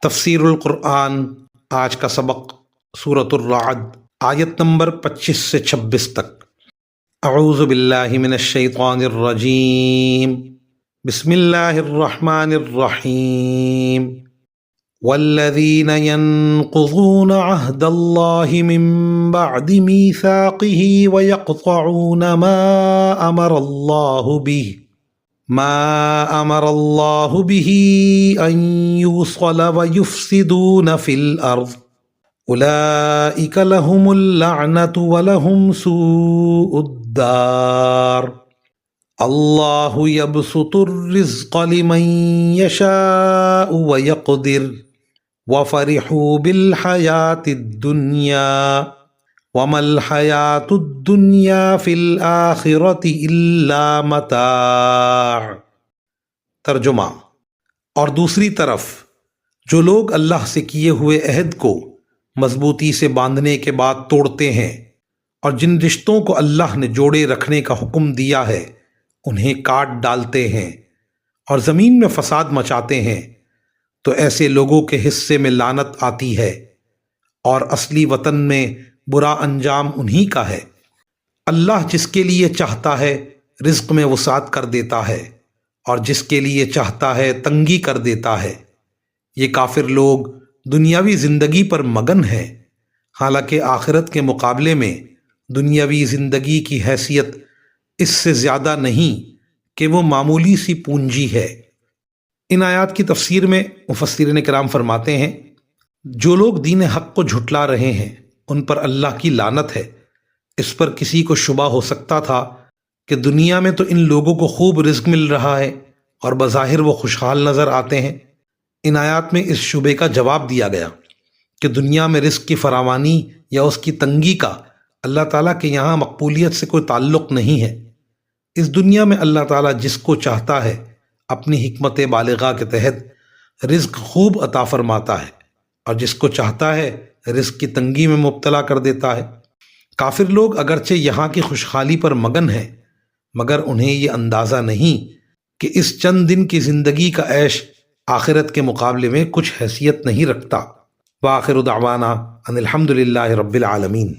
تفسیر القرآن آج کا سبق سورۃ الرعد آیت نمبر 25 سے 26 تک۔ اعوذ باللہ من الشیطان الرجیم، بسم اللہ الرحمن الرحیم۔ والذین ينقضون عہد اللہ من بعد میثاقہ ویقطعون ما امر اللہ به ان یوصل ویفسدون فی الارض اولئک لهم اللعنۃ ولهم سوء الدار۔ اللہ یبسط الرزق لمن یشاء ویقدر وفرحوا بالحیاۃ الدنیا وما الحیاۃ الدنیا فی الآخرۃ الا متاع۔ ترجمہ: اور دوسری طرف جو لوگ اللہ سے کیے ہوئے عہد کو مضبوطی سے باندھنے کے بعد توڑتے ہیں اور جن رشتوں کو اللہ نے جوڑے رکھنے کا حکم دیا ہے انہیں کاٹ ڈالتے ہیں اور زمین میں فساد مچاتے ہیں، تو ایسے لوگوں کے حصے میں لعنت آتی ہے اور اصلی وطن میں برا انجام انہی کا ہے۔ اللہ جس کے لیے چاہتا ہے رزق میں وسعت کر دیتا ہے اور جس کے لیے چاہتا ہے تنگی کر دیتا ہے۔ یہ کافر لوگ دنیاوی زندگی پر مگن ہیں، حالانکہ آخرت کے مقابلے میں دنیاوی زندگی کی حیثیت اس سے زیادہ نہیں کہ وہ معمولی سی پونجی ہے۔ ان آیات کی تفسیر میں مفسرین کرام فرماتے ہیں، جو لوگ دین حق کو جھٹلا رہے ہیں ان پر اللہ کی لعنت ہے۔ اس پر کسی کو شبہ ہو سکتا تھا کہ دنیا میں تو ان لوگوں کو خوب رزق مل رہا ہے اور بظاہر وہ خوشحال نظر آتے ہیں۔ ان آیات میں اس شبے کا جواب دیا گیا کہ دنیا میں رزق کی فراوانی یا اس کی تنگی کا اللہ تعالیٰ کے یہاں مقبولیت سے کوئی تعلق نہیں ہے۔ اس دنیا میں اللہ تعالیٰ جس کو چاہتا ہے اپنی حکمت بالغہ کے تحت رزق خوب عطا فرماتا ہے اور جس کو چاہتا ہے رزق کی تنگی میں مبتلا کر دیتا ہے۔ کافر لوگ اگرچہ یہاں کی خوشحالی پر مگن ہیں، مگر انہیں یہ اندازہ نہیں کہ اس چند دن کی زندگی کا عیش آخرت کے مقابلے میں کچھ حیثیت نہیں رکھتا۔ وآخر دعوانا ان الحمد للہ رب العالمین۔